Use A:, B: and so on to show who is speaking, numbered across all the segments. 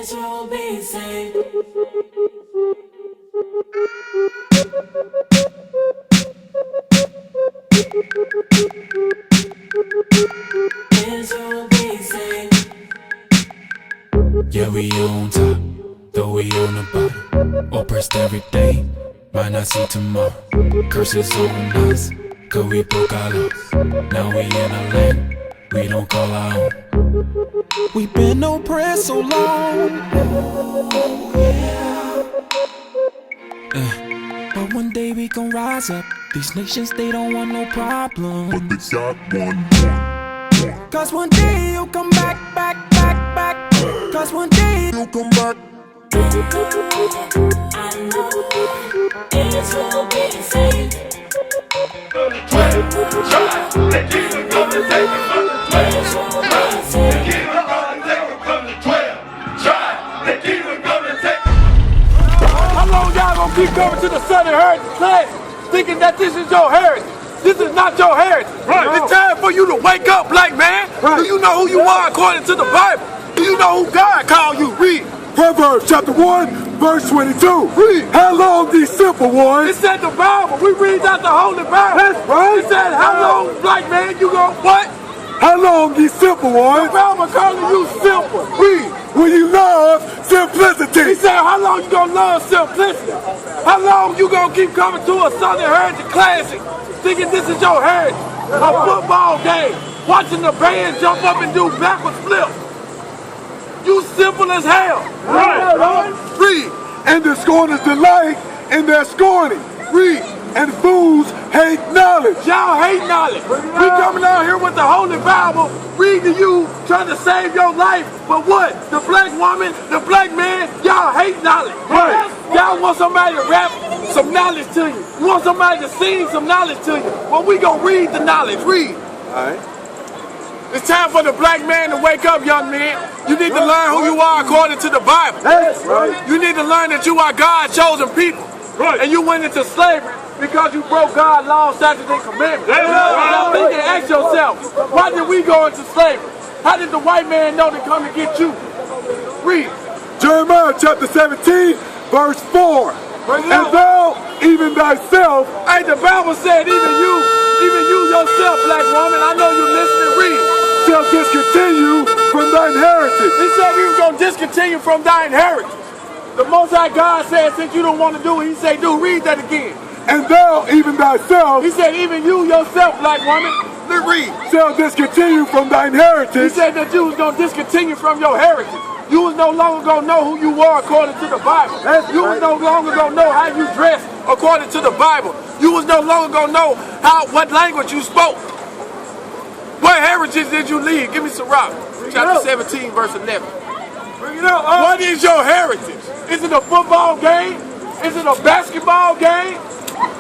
A: Israel be saved. Israel be saved.
B: Yeah, we on top, though we on the bottom. Oppressed every day, might not see tomorrow. Curses on us, cause we broke our laws. Now we in a land we don't call our own. We've been oppressed so long. But one day we gon' rise up. These nations, they don't want no problems.
C: But they got one more.
B: Cause one day you'll come back. Cause one day
C: You'll come back.
A: I know Israel be saved.
D: They keep it coming, take it from the 12.
A: Israel be saved.
D: They keep it on, take it from the 12. Try, they keep it coming, take it.
E: How long y'all gonna keep coming to the Southern Heritage class thinking that this is your heritage? This is not your heritage. Right. It's time for you to wake up, black man. Right. Do you know who you are according to the Bible? Do you know who God called you? Read.
F: Proverbs chapter 1, verse 22.
E: Read.
F: How long, these simple ones?
E: It said the Bible. We read out the Holy Bible.
F: That's right.
E: It said, how long, black man, you gonna what?
F: How long, these simple
E: The
F: ones?
E: Bible calling you simple. Read.
F: Will you love simplicity?
E: He said, how long you gonna love simplicity? How long you gonna keep coming to a Southern Heritage Classic thinking this is your heritage? A football game, watching the band jump up and do backwards flips. You simple as hell.
F: Right.
E: Read.
F: And the scorners delight in their scorning.
E: Read.
F: And fools hate knowledge.
E: Y'all hate knowledge. We coming out here with the Holy Bible, reading to you, trying to save your life. But what? The black woman, the black man, y'all hate knowledge.
F: Right.
E: Y'all want somebody to rap some knowledge to you. You want somebody to sing some knowledge to you. Well, we gonna read the knowledge. Read.
F: All right.
E: It's time for the black man to wake up, young man. You need to learn who you are according to the Bible.
F: That's right.
E: You need to learn that you are God's chosen people.
F: Right.
E: And you went into slavery because you broke God's law, statutes, and commandments.
F: That's right.
E: Now think and ask yourself, why did we go into slavery? How did the white man know to come and get you? Read.
F: Jeremiah chapter 17, verse 4.
E: Bring it
F: And
E: out.
F: thou, even thyself,
E: Hey, the Bible said even you yourself, black woman, I know you listening, read.
F: shall discontinue from thine heritage.
E: He said he was going to discontinue from thy inheritance. The Most High God said, since you don't want to do it, he said, read that again.
F: And thou, even thyself,
E: He said, even you yourself, black woman, read.
F: shall discontinue from thine
E: He
F: heritage.
E: said that you was going to discontinue from your heritage. You was no longer going to know who you were according to the Bible. You was no longer going to know how you dressed according to the Bible. You was no longer going to know what language you spoke. What heritage did you leave? Give me some rock. Chapter 17, verse 11.
F: Bring it out.
E: What is your heritage? Is it a football game? Is it a basketball game?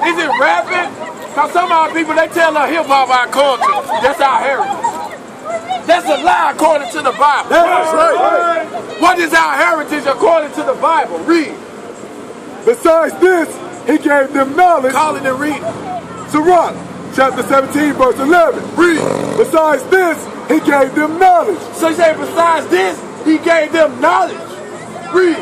E: Is it rapping? Because some of our people, they tell us hip-hop our culture. That's our heritage. That's a lie according to the Bible.
F: That's right.
E: What is our heritage according to the Bible? Read.
F: Besides this, he gave them knowledge.
E: Call it and read.
F: Sirach, chapter 17, verse 11.
E: Read.
F: Besides this, he gave them knowledge.
E: So he said, besides this, he gave them knowledge. Read.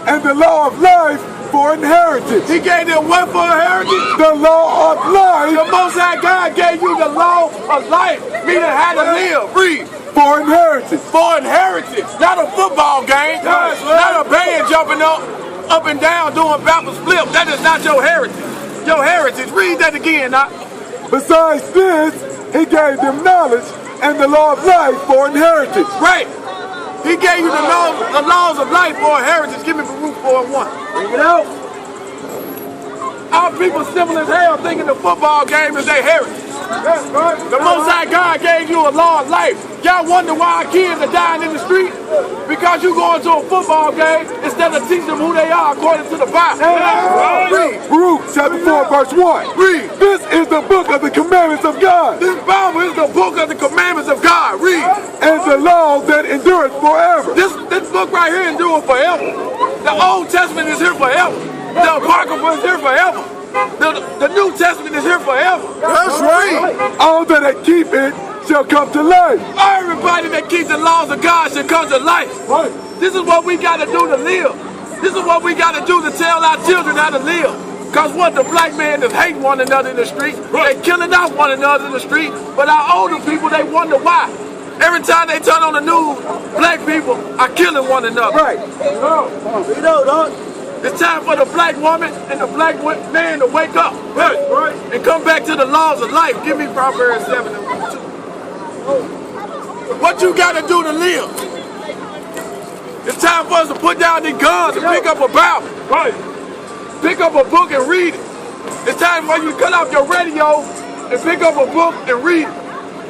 F: And the law of life for inheritance.
E: He gave them what for a heritage?
F: The law of
E: The
F: life
E: Most High God gave you the law of life, meaning how to live. Read.
F: for inheritance.
E: For inheritance, not a football game, not a band jumping up and down doing backwards flip. That is not your heritage. Your heritage. Read that again, now.
F: Besides this, he gave them knowledge and the law of life for inheritance.
E: Right. He gave you the laws of life for inheritance. Give me Baruch 4:1.
F: Bring it out.
E: Our people simple as hell thinking the football game is their heritage.
F: That's right.
E: The Most High God gave you a law of life. Y'all wonder why our kids are dying in the street? Because you going to a football game instead of teaching them who they are according to the Bible. Read.
F: Baruch chapter 4, verse 1.
E: Read.
F: This is the book of the commandments of God
E: This Bible is the book of the commandments of God. Read.
F: and the law that endureth forever.
E: This book right here endures forever. The Old Testament is here forever. The Apocrypha is here forever. The New Testament is here forever.
F: That's right. All that keep it shall come to life.
E: Everybody that keeps the laws of God shall come to life.
F: Right.
E: This is what we got to do to live. This is what we got to do to tell our children how to live. Because what the black man is hating one another in the street, they killing out one another in the street, but our older people, they wonder why. Every time they turn on the news, black people are killing one another.
F: Right. You know, dog.
E: It's time for the black woman and the black man to wake up.
F: Right, right.
E: And come back to the laws of life. Give me Proverbs 7 and 2. What you got to do to live? It's time for us to put down these guns and pick up a Bible.
F: Right.
E: Pick up a book and read it. It's time for you to cut off your radio and pick up a book and read it.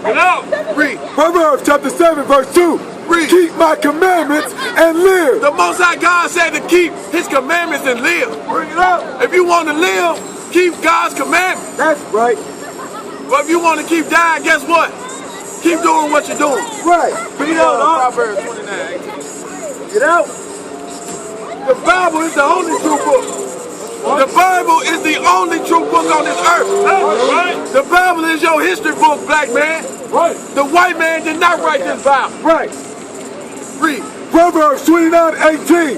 E: Get out. Read.
F: Proverbs chapter 7, verse 2.
E: Read.
F: Keep my commandments and live.
E: The Most High God said to keep His commandments and live.
F: Bring it up.
E: If you want to live, keep God's commandments.
F: That's right.
E: But if you want to keep dying, guess what? Keep doing what you're doing.
F: Right. Bring it out, dog.
E: Proverbs 29:18.
F: Get out.
E: The Bible is the only true book. The Bible is the only true book on this earth.
F: Right.
E: The Bible is your history book, black man.
F: Right.
E: The white man did not write this Bible.
F: Right.
E: Read.
F: Proverbs 29:18.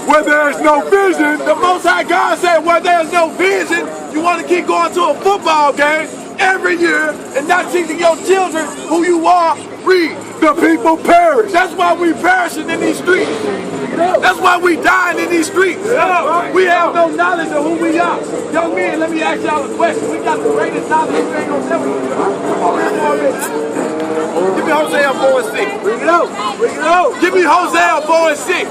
F: Where there is no vision,
E: The Most High God said, where there's no vision, you want to keep going to a football game every year and not teaching your children who you are. Read.
F: the people perish.
E: That's why we perishing in these streets. That's why we dying in these streets. We have no knowledge of who we are. Young men, let me ask y'all a question. We got the greatest knowledge you ain't gonna never get. Give me Hosea 4:6.
F: Bring it out. Bring it out.
E: Give me Hosea 4:6.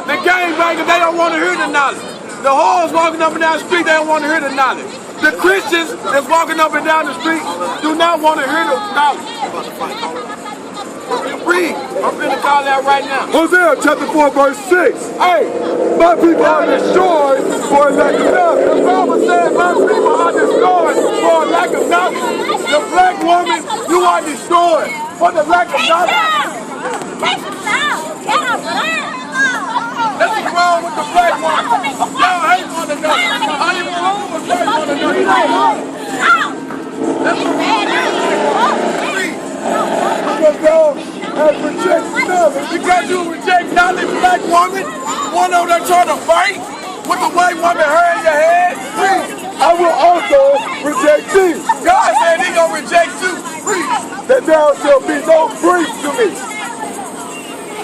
E: The gangbangers, they don't want to hear the knowledge. The whores walking up and down the street, they don't want to hear the knowledge. The Christians that's walking up and down the street do not want to hear the knowledge. Read. I'm finna call that right now.
F: Hosea chapter 4 verse 6. Hey, my people are destroyed for a lack of knowledge.
E: The Bible says my people are destroyed for a lack of knowledge. The black woman, you are destroyed for the lack of knowledge. That's what's wrong with the black woman. Y'all hate one another. I ain't wrong with hate one another. That's what's wrong.
F: Because y'all have rejected knowledge.
E: Because you reject knowledge, black woman, one of them trying to fight with the white woman hair in your head.
F: I will also reject thee,
E: God said he gonna reject you.
F: that thou shalt be no priest to me.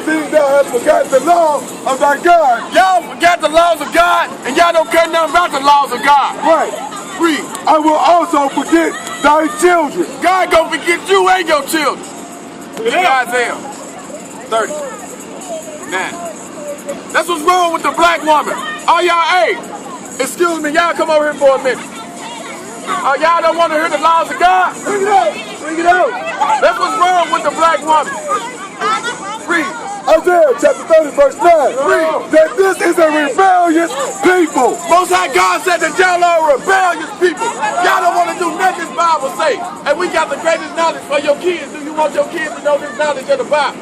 F: Seeing thou hast forgotten the law of thy God.
E: Y'all forgot the laws of God, and y'all don't care nothing about the laws of God.
F: Right.
E: Read.
F: I will also forget thy children.
E: God gonna forget you and your children. Isaiah 30. Now, that's what's wrong with the black woman. All y'all, hey, excuse me, y'all come over here for a minute. Y'all don't want to hear the laws of God?
F: Bring it out. Bring it out.
E: That's what's wrong with the black woman. Read.
F: Isaiah chapter 30 verse 9. That this is a rebellious people.
E: Most High God said that y'all are rebellious people. Y'all don't want to do nothing this Bible say. And we got the greatest knowledge for your kids. Do you want your kids to know this knowledge of the Bible?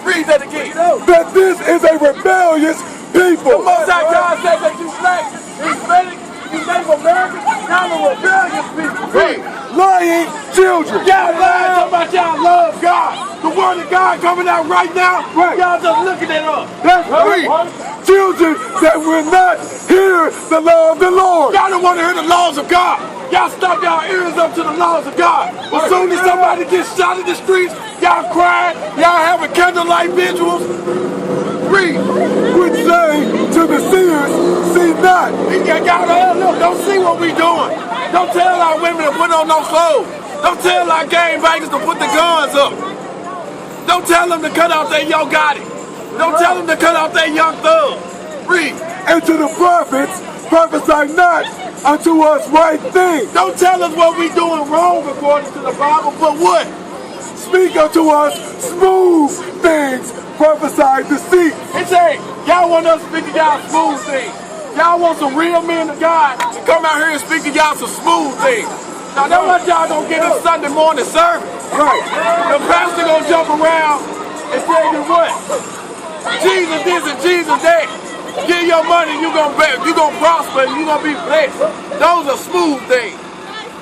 E: Read that again.
F: That this is a rebellious people.
E: The Most High God said that you black, Hispanic, you Native Americans, y'all are rebellious people. Read.
F: Lying children.
E: Y'all lying talking about y'all love God. The word of God coming out right now. Y'all just looking at us.
F: That's right. Children that will not hear the law of the Lord.
E: Y'all don't want to hear the laws of God. Y'all stop y'all ears up to the laws of God. As soon as somebody gets shot in the streets, y'all crying, y'all having candlelight vigils. Read.
F: Which say to the seers, see not.
E: Y'all look, don't see what we doing. Don't tell our women to put on no clothes. Don't tell our gangbangers to put the guns up. Don't tell them to cut off their Yo Gotti. Don't tell them to cut off their Young Thug. Read.
F: And to the prophets, prophesy not unto us right things.
E: Don't tell us what we doing wrong according to the Bible, but what?
F: Speak unto us smooth things, prophesy deceit.
E: It say, y'all want us to speak to y'all smooth things. Y'all want some real men of God to come out here and speak to y'all some smooth things. Now that's what y'all don't get in Sunday morning service.
F: Right.
E: The pastor gonna jump around and tell you what? Jesus this and Jesus that. Give your money, you gonna prosper, and you gonna be blessed. Those are smooth things.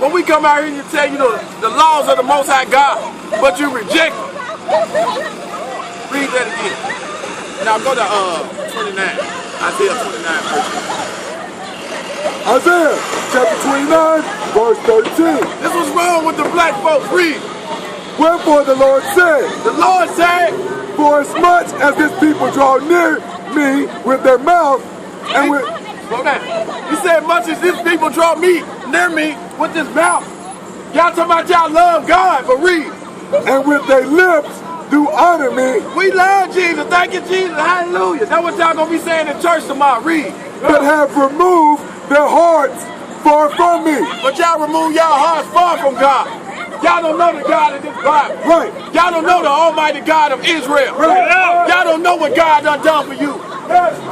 E: When we come out here and you tell you the laws of the Most High God, but you reject them. Read that again. Now go to 29. Isaiah 29 verse 8.
F: Isaiah chapter 29, verse 13.
E: This was wrong with the black folks. Read.
F: Wherefore the Lord said,
E: The Lord said,
F: for as much as this people draw near me with their mouth and with...
E: Slow down. He said, much as these people draw me near me with this mouth. Y'all talking about y'all love God, but read.
F: And with their lips do honor me.
E: We love Jesus. Thank you, Jesus. Hallelujah. That's what y'all gonna be saying in church tomorrow. Read.
F: But have removed their hearts far from me.
E: But y'all remove y'all hearts far from God. Y'all don't know the God of this Bible.
F: Right.
E: Y'all don't know the Almighty God of Israel.
F: Right.
E: Y'all don't know what God done for you.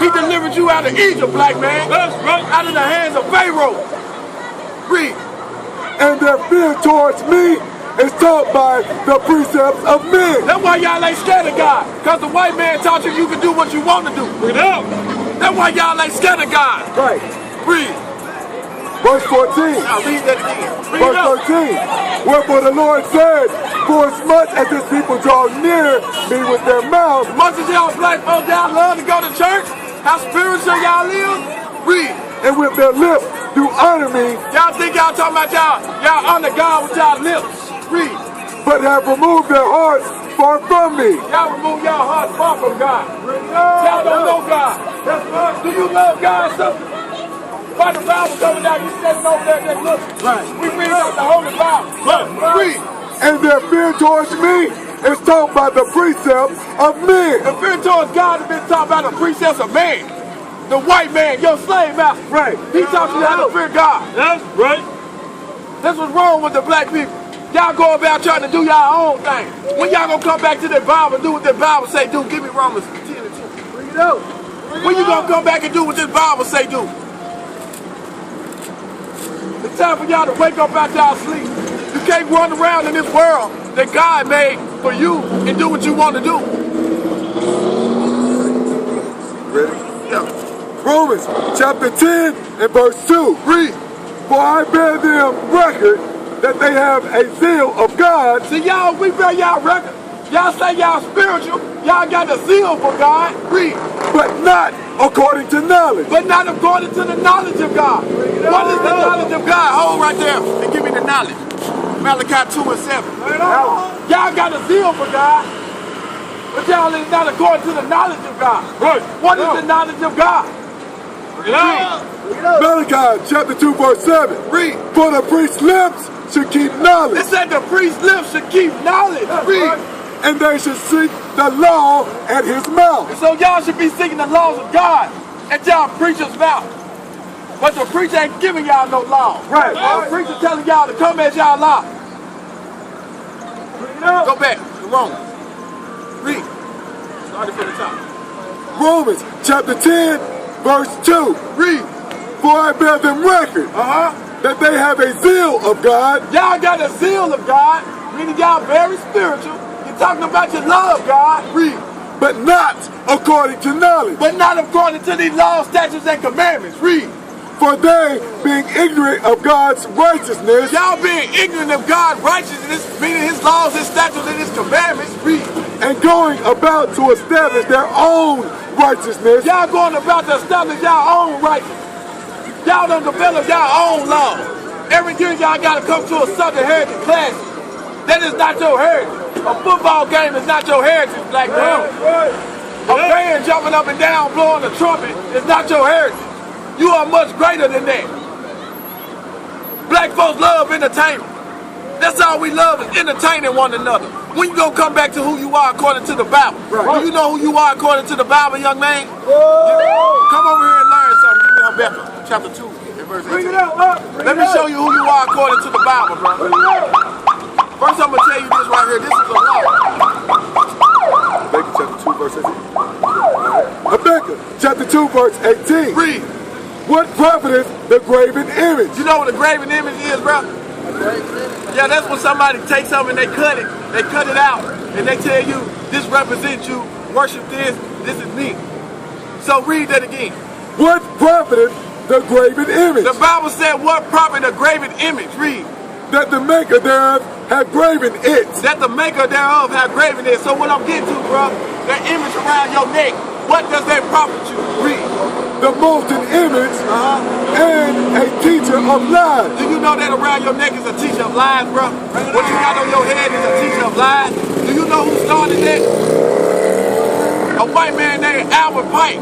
E: He delivered you out of Egypt, black man. Out of the hands of Pharaoh. Read.
F: And their fear towards me is taught by the precepts of men.
E: That's why y'all ain't scared of God. Because the white man taught you you can do what you want to do. That's why y'all ain't scared of God.
F: Right.
E: Read.
F: Verse 14.
E: Now read that again. Read
F: Verse 13. Wherefore the Lord said, for as much as this people draw near me with their mouth,
E: Much as y'all black folks, y'all love to go to church, how spiritual y'all live, read.
F: and with their lips do honor me,
E: Y'all think y'all talking about y'all honor God with y'all lips. Read.
F: but have removed their hearts far from me.
E: Y'all remove y'all hearts far from God. Y'all don't know God. Do you love God, something? By the Bible coming down, you standing over there just looking.
F: Right.
E: We read out the Holy Bible. Read.
F: And their fear towards me is taught by the precepts of men.
E: The fear towards God has been taught by the precepts of man. The white man, your slave master.
F: Right.
E: He taught you how to fear God.
F: That's right.
E: That's what's wrong with the black people. Y'all go about trying to do y'all own thing. When y'all gonna come back to the Bible and do what the Bible say do? Give me Romans 10 and 2. Bring it out. When you gonna come back and do what this Bible say do? It's time for y'all to wake up out y'all sleep. You can't run around in this world that God made for you and do what you want to do.
F: Ready?
E: Yeah.
F: Romans chapter 10 and verse 2.
E: Read.
F: For I bear them record that they have a zeal of God,
E: See y'all, we bear y'all record. Y'all say y'all spiritual. Y'all got the zeal for God. Read.
F: but not according to knowledge.
E: But not according to the knowledge of God. What is the knowledge of God? Hold right there and give me the knowledge. Malachi 2 and 7. Y'all got a zeal for God, but y'all is not according to the knowledge of God.
F: Right.
E: What is the knowledge of God?
F: Malachi chapter 2 verse 7.
E: Read.
F: For the priest's lips should keep
E: It
F: knowledge,
E: said the priest's lips should keep knowledge. Read.
F: and they should seek the law at his mouth.
E: So y'all should be seeking the laws of God at y'all preacher's mouth. But the preacher ain't giving y'all no law.
F: Right.
E: The preacher telling y'all to come as y'all law. Go back to Romans. Read. Started from the top.
F: Romans chapter 10 verse 2.
E: Read.
F: For I bear them record that they have a zeal of God,
E: Y'all got the zeal of God, meaning y'all very spiritual. You're talking about your love, God. Read.
F: but not according to knowledge.
E: But not according to these laws, statutes, and commandments. Read.
F: For they, being ignorant of God's righteousness,
E: Y'all being ignorant of God's righteousness, meaning his laws, his statutes, and his commandments. Read.
F: and going about to establish their own righteousness,
E: Y'all going about to establish y'all own righteousness. Y'all done develop y'all own law. Every year y'all gotta come to a Southern Heritage class. That is not your heritage. A football game is not your heritage, black man. A band jumping up and down blowing the trumpet is not your heritage. You are much greater than that. Black folks love entertainment. That's all we love is entertaining one another. When you gonna come back to who you are according to the Bible?
F: Right.
E: Do you know who you are according to the Bible, young man? Come over here and learn something. Give me Habakkuk chapter 2 and verse 18. Let me show you who you are according to the Bible, bro. First, I'm gonna tell you this right here. This is a law.
F: Habakkuk chapter 2 verse 18. Habakkuk chapter 2 verse 18.
E: Read.
F: What profiteth the graven image?
E: You know what a graven image is, bro? Yeah, that's when somebody takes something and they cut it out, and they tell you, this represents you, worship this is me. So read that again.
F: What profiteth the graven image?
E: The Bible said, what profit a graven image? Read.
F: that the maker thereof had graven it.
E: That the maker thereof had graven it. So what I'm getting to, bro, that image around your neck, what does that profit you? Read.
F: The molten image and a teacher of lies.
E: Do you know that around your neck is a teacher of lies, bro? What you got on your head is a teacher of lies. Do you know who started that? A white man named Albert Pike.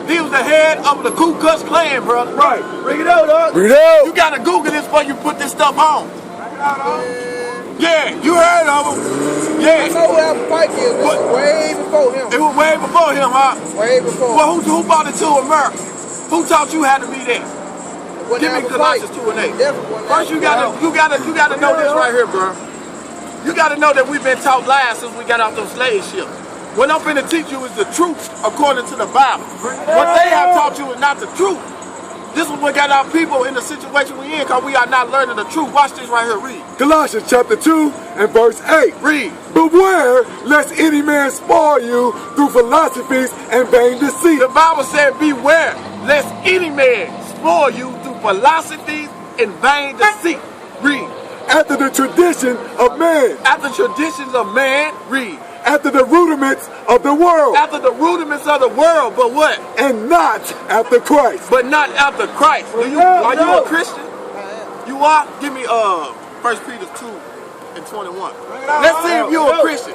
E: He was the head of the Ku Klux Klan, bro.
F: Right.
E: Bring it out, dog.
F: Bring it out.
E: You gotta Google this before you put this stuff on. Yeah, you heard of him. Yeah.
G: I know who Albert Pike is. This was way before him.
E: It was way before him, huh?
G: Way before.
E: Well, who brought it to America? Who taught you how to be that? Give me Colossians 2:8. First, you gotta know this right here, bro. You gotta know that we've been taught lies since we got off those slave ships. What I'm finna teach you is the truth according to the Bible. What they have taught you is not the truth. This is what got our people in the situation we in, because we are not learning the truth. Watch this right here, read.
F: Colossians chapter 2 and verse 8.
E: Read.
F: Beware lest any man spoil you through philosophies and vain deceit.
E: The Bible said, beware lest any man spoil you through philosophies and vain deceit. Read.
F: After the tradition of man.
E: After traditions of man, read.
F: After the rudiments of the world.
E: After the rudiments of the world, but what?
F: And not after Christ.
E: But not after Christ. Are you a Christian? You are? Give me 1 Peter 2:21. Let's see if you're a Christian.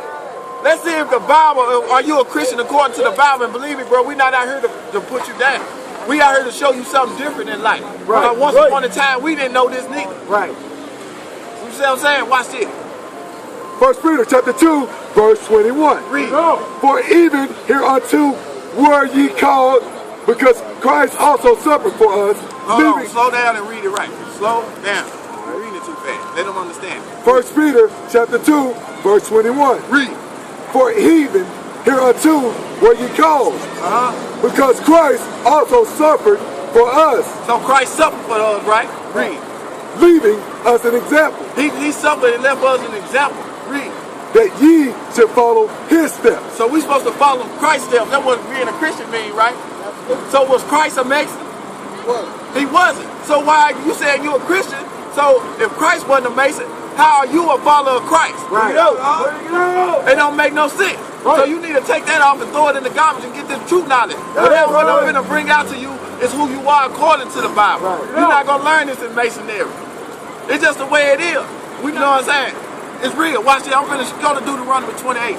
E: Let's see if the Bible, are you a Christian according to the Bible? And believe me, bro, we're not out here to put you down. We out here to show you something different in life.
F: Right.
E: Once upon a time, we didn't know this neither.
F: Right.
E: You see what I'm saying? Watch this.
F: 1 Peter chapter 2, verse 21.
E: Read.
F: For even hereunto were ye called, because Christ also suffered for us.
E: Hold on, slow down and read it right. Slow down. You're reading it too fast. Let them understand.
F: 1 Peter chapter 2, verse 21.
E: Read.
F: For even hereunto were ye called, because Christ also suffered for us.
E: So Christ suffered for us, right? Read.
F: Leaving us an example.
E: He suffered and left us an example. Read.
F: That ye should follow his steps.
E: So we're supposed to follow Christ's steps. That's what being a Christian means, right? So was Christ a Mason? He wasn't. So why you saying you're a Christian? So if Christ wasn't a Mason, how are you a follower of Christ?
F: Right.
E: It don't make no sense. Right. So you need to take that off and throw it in the garbage and get this true knowledge. Whatever what I'm going to bring out to you is who you are according to the Bible. Right. You're not going to learn this in Masonry. It's just the way it is. You know what I'm saying? It's real. Watch this. I'm going to go to Deuteronomy 28.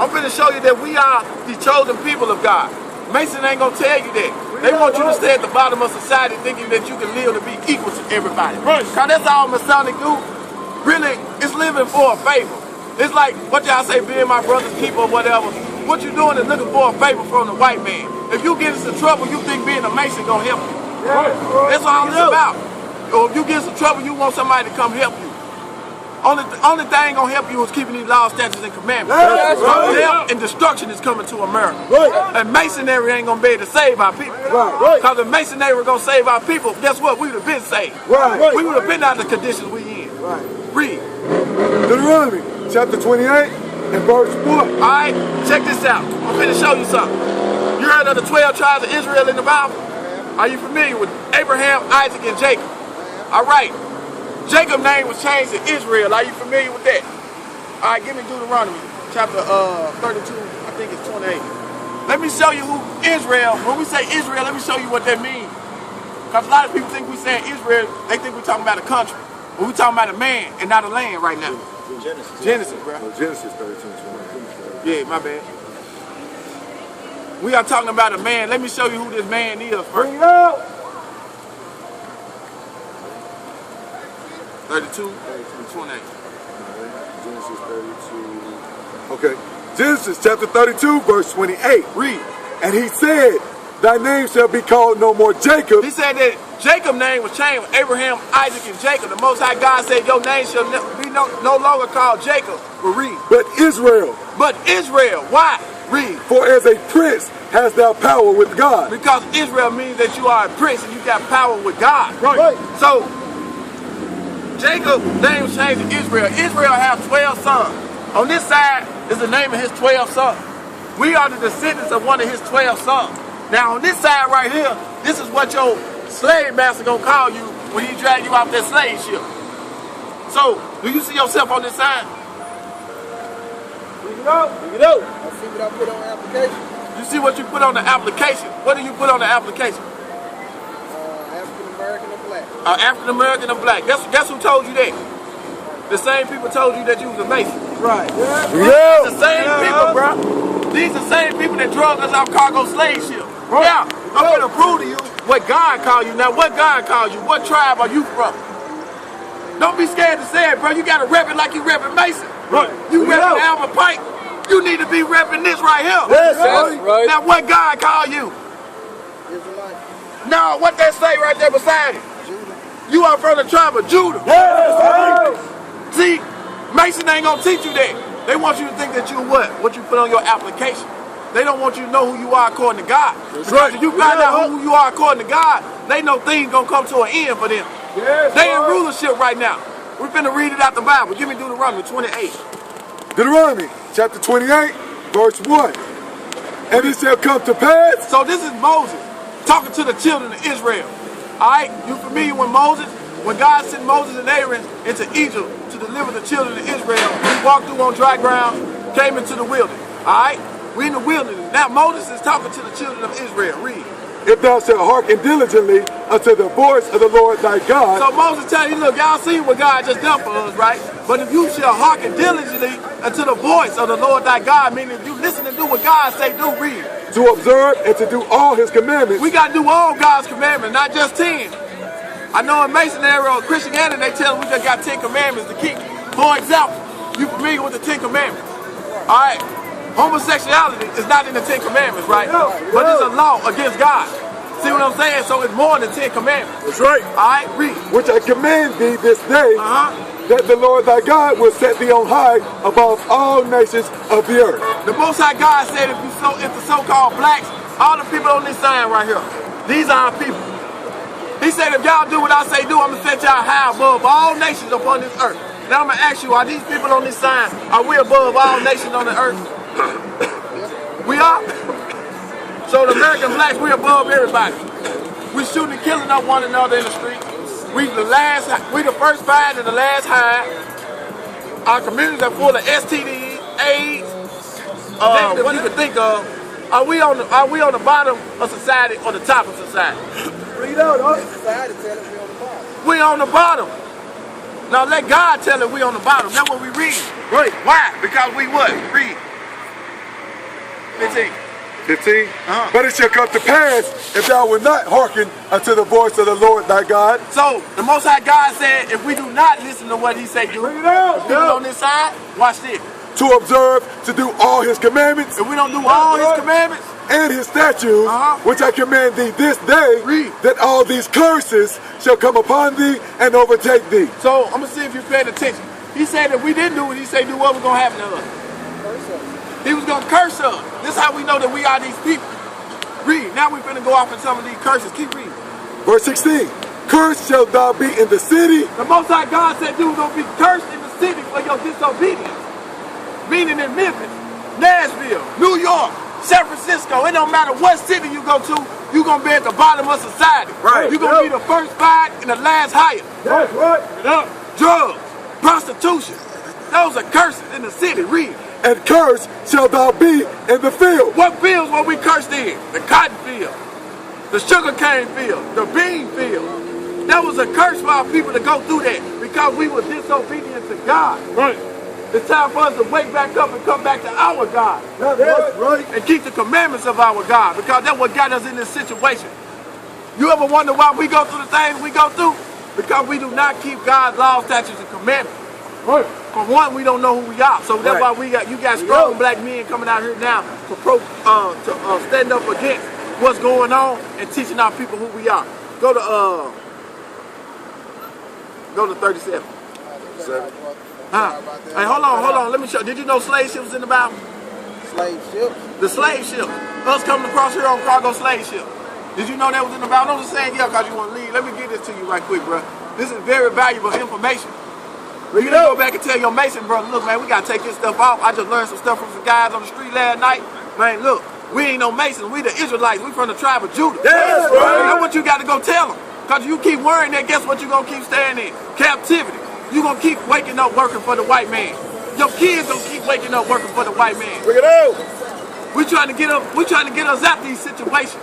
E: I'm going to show you that we are the chosen people of God. Mason ain't going to tell you that. They want you to stay at the bottom of society thinking that you can live to be equal to everybody. Right. Because that's all Masonic do. Really, it's living for a favor. It's like what y'all say, being my brother's keeper or whatever. What you doing is looking for a favor from the white man. If you get into trouble, you think being a Mason going to help you. Right. That's all it's about. Or if you get into trouble, you want somebody to come help you. Only thing gonna help you is keeping these laws, statutes, and commandments. Death and destruction is coming to America. Right. And Masonry ain't gonna be able to save our people. Because if Masonry were gonna save our people, guess what? We would have been saved. Right. We would have been out of the conditions we in. Right. Read.
F: Deuteronomy chapter 28 and verse 1.
E: Alright, check this out. I'm finna show you something. You heard of the 12 tribes of Israel in the Bible? Are you familiar with Abraham, Isaac, and Jacob? Alright. Jacob's name was changed to Israel. Are you familiar with that? All right, give me Deuteronomy chapter 32, I think it's 28. Let me show you who Israel, when we say Israel, let me show you what that means. Because a lot of people think we saying Israel, they think we're talking about a country. But we're talking about a man and not a land right now. Genesis, bro.
F: Genesis 32.
E: Yeah, my bad. We are talking about a man. Let me show you who this man is first.
F: Bring it out.
E: 32 and 28.
F: Genesis 32. Okay. Genesis chapter 32, verse 28.
E: Read.
F: And he said, thy name shall be called no more Jacob.
E: He said that Jacob's name was changed. Abraham, Isaac, and Jacob. The Most High God said your name shall be no longer called Jacob. But read.
F: But Israel.
E: But Israel. Why? Read.
F: For as a prince hast thou power with God.
E: Because Israel means that you are a prince and you got power with God.
F: Right.
E: So Jacob's name was changed to Israel. Israel has 12 sons. On this side is the name of his 12 sons. We are the descendants of one of his 12 sons. Now on this side right here, this is what your slave master gonna call you when he drag you off that slave ship. So, do you see yourself on this sign?
F: Bring it out.
G: I see what I put on the application.
E: You see what you put on the application? What do you put on the application?
G: African American or black.
E: African American or black. Guess who told you that? The same people told you that you was a Mason.
G: Right.
F: Yeah.
E: The same people, bro. These the same people that drug us off cargo slave ship. Yeah, I'm gonna prove to you what God called you. Now, what God called you? What tribe are you from? Don't be scared to say it, bro. You gotta rep it like you repping Mason.
F: Right.
E: You repping Albert Pike. You need to be repping this right here.
F: Yes, right.
E: Now, what God called you?
G: Israelite.
E: No, what that say right there beside it?
G: Judah.
E: You are from the tribe of Judah.
F: Yes, right.
E: See, Mason ain't gonna teach you that. They want you to think that you what? What you put on your application. They don't want you to know who you are according to God. Because if you find out who you are according to God, they know things gonna come to an end for them.
F: Yes,
E: They in rulership right now. We're finna read it out the Bible. Give me Deuteronomy 28.
F: Deuteronomy chapter 28, verse 1. And it shall come to pass.
E: So this is Moses talking to the children of Israel. Alright, you familiar with Moses? When God sent Moses and Aaron into Egypt to deliver the children of Israel, he walked through on dry ground, came into the wilderness. Alright? We in the wilderness. Now Moses is talking to the children of Israel. Read.
F: If thou shalt hearken diligently unto the voice of the Lord thy God.
E: So Moses telling you, look, y'all see what God just done for us, right? But if you shall hearken diligently unto the voice of the Lord thy God, meaning if you listen and do what God say, do, read.
F: To observe and to do all his commandments.
E: We got to do all God's commandments, not just 10. I know in Masonry or Christianity, they tell us we just got 10 commandments to keep. For example, you familiar with the 10 commandments? All right, homosexuality is not in the 10 commandments, right? But it's a law against God. See what I'm saying? So it's more than 10 commandments.
F: That's right.
E: All right, read.
F: Which I command thee this day, that the Lord thy God will set thee on high above all nations of the earth.
E: The Most High God said if the so-called blacks, all the people on this sign right here, these are our people. He said if y'all do what I say do, I'm going to set y'all high above all nations upon this earth. Now I'm going to ask you, are these people on this sign, are we above all nations on the earth? We are? So the American blacks, we above everybody. We shooting and killing up one another in the street. We the first fight and the last high. Our communities are full of STDs, AIDS, what you can think of. Are we on the bottom of society or the top of society?
F: Read out,
G: Society tell us we on the bottom.
E: We on the bottom. Now let God tell us we on the bottom. That's what we read.
F: Right.
E: Why? Because we what? Read. 15.
F: 15. But it shall come to pass if thou wilt not hearken unto the voice of the Lord thy God.
E: So the Most High God said, if we do not listen to what He say do,
F: Bring it out.
E: the people on this side, watch this.
F: To observe, to do all his commandments
E: If we don't do all His commandments,
F: and his statutes, which I command thee this day,
E: Read.
F: that all these curses shall come upon thee and overtake thee.
E: so I'm gonna see if you're paying attention. He said if we didn't do what He say do, what was gonna happen to us? He was gonna curse us. This is how we know that we are these people. Read. Now we're finna go off in some of these curses. Keep reading.
F: Verse 16. Cursed shalt thou be in the city.
E: The Most High God said you were gonna be cursed in the city for your disobedience. Meaning in Memphis, Nashville, New York, San Francisco, it don't matter what city you go to, you're gonna be at the bottom of society.
F: Right.
E: You're gonna be the first five and the last highest.
F: That's right.
E: Drugs, prostitution, those are curses in the city. Read.
F: And cursed shalt thou be in the field.
E: What fields were we cursed in? The cotton field, the sugar cane field, the bean field. That was a curse for our people to go through that because we were disobedient to God.
F: Right.
E: It's time for us to wake back up and come back to our God.
F: That's right.
E: And keep the commandments of our God, because that's what got us in this situation. You ever wonder why we go through the things we go through? Because we do not keep God's laws, statutes, and commandments.
F: Right.
E: For one, we don't know who we are, so that's why you got strong black men coming out here now to stand up against what's going on and teaching our people who we are. Go to 37. Hey, hold on. Let me show. Did you know slave ships was in the Bible?
G: Slave ships?
E: The slave ship. Us coming across here on cargo slave ship. Did you know that was in the Bible? Don't just say yeah because you want to leave. Let me get this to you right quick, bro. This is very valuable information. You can go back and tell your Mason brother, look, man, we got to take this stuff off. I just learned some stuff from some guys on the street last night. Man, look, we ain't no Masons. We the Israelites. We from the tribe of Judah.
F: That's right.
E: That's what you got to go tell them. Because you keep worrying that, guess what you're going to keep staying in? Captivity. You gonna keep waking up working for the white man. Your kids gonna keep waking up working for the white man.
F: Bring it out.
E: We trying to get us out these situations.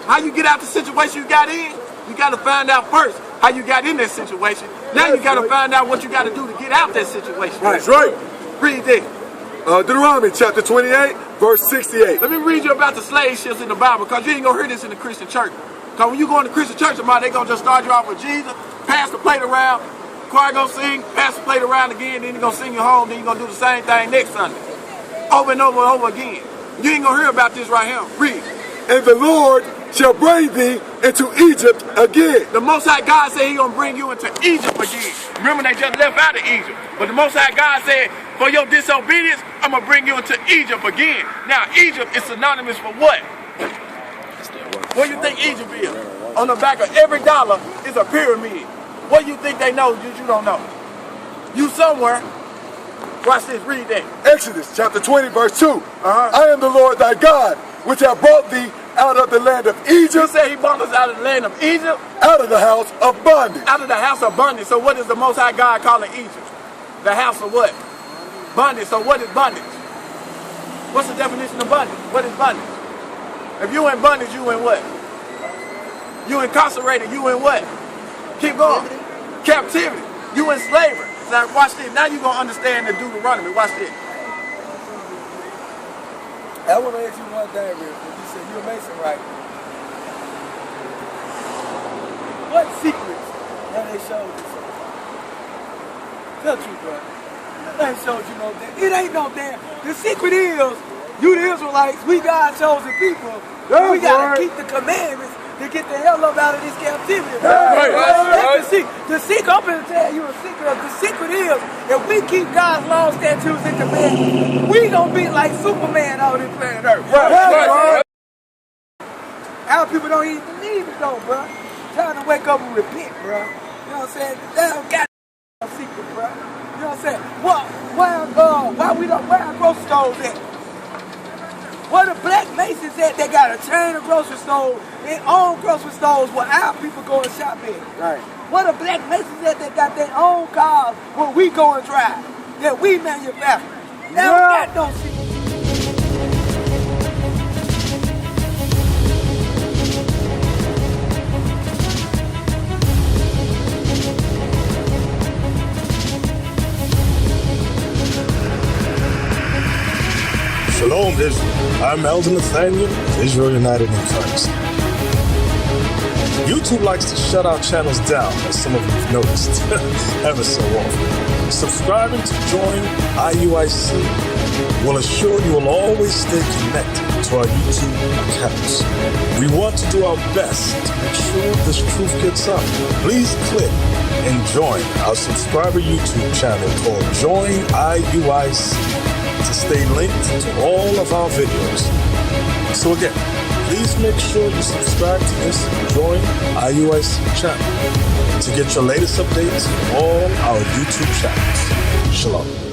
E: How you get out the situation you got in? You got to find out first how you got in that situation. Now you got to find out what you got to do to get out that situation.
F: That's right.
E: Read this.
F: Deuteronomy chapter 28, verse 68.
E: Let me read you about the slave ships in the Bible, because you ain't gonna hear this in the Christian church. Because when you go in the Christian church tomorrow, they gonna just start you off with Jesus, pass the plate around, choir gonna sing, pass the plate around again, then you're gonna sing you home, then you're gonna do the same thing next Sunday. Over and over and over again. You ain't gonna hear about this right here. Read.
F: And the Lord shall bring thee into Egypt again.
E: The Most High God said He gonna bring you into Egypt again. Remember, they just left out of Egypt. But the Most High God said, for your disobedience, I'm gonna bring you into Egypt again. Now, Egypt is synonymous for what? What do you think Egypt is? On the back of every dollar is a pyramid. What do you think they know that you don't know? You somewhere. Watch this, read that.
F: Exodus chapter 20, verse 2. I am the Lord thy God, which have brought thee out of the land of Egypt.
E: You say He brought us out of the land of Egypt?
F: Out of the house of bondage.
E: Out of the house of bondage. So what is the Most High God calling Egypt? The house of what? Bondage. So what is bondage? What's the definition of bondage? What is bondage? If you in bondage, you in what? You incarcerated, you in what? Keep going. Captivity. You in slavery. Now watch this. Now you're going to understand the Deuteronomy. Watch this.
H: I want to ask you one thing real quick. You said you're a Mason, right? What secrets have they showed you so far? Tell the truth, bro. They ain't showed you no damn. It ain't no damn. The secret is, you the Israelites, we God's chosen people. We got to keep the commandments to get the hell up out of this captivity. That's the secret. I'm going to tell you a secret. The secret is, if we keep God's laws, statutes, and commandments, we going to be like Superman out on this planet Earth. Our people don't even believe it though, bro. Trying to wake up and repent, bro. You know what I'm saying? They don't got no secret, bro. You know what I'm saying? Where our grocery stores at? Where the black Masons at? They got a chain of grocery stores. They own grocery stores where our people go and shop at.
F: Right.
H: Where the black Masons at? They got their own cars where we go and drive. That we manufacture. They don't got no secret.
I: Shalom, Israel. I'm Elder Nathaniel, Israel United in Christ. YouTube likes to shut our channels down, as some of you have noticed, ever so often. Subscribing to join IUIC will assure you will always stay connected to our YouTube accounts. We want to do our best to make sure this truth gets out. Please click and join our subscriber YouTube channel called Join IUIC to stay linked to all of our videos. So again, please make sure you subscribe to this Join IUIC channel to get your latest updates from all our YouTube channels. Shalom.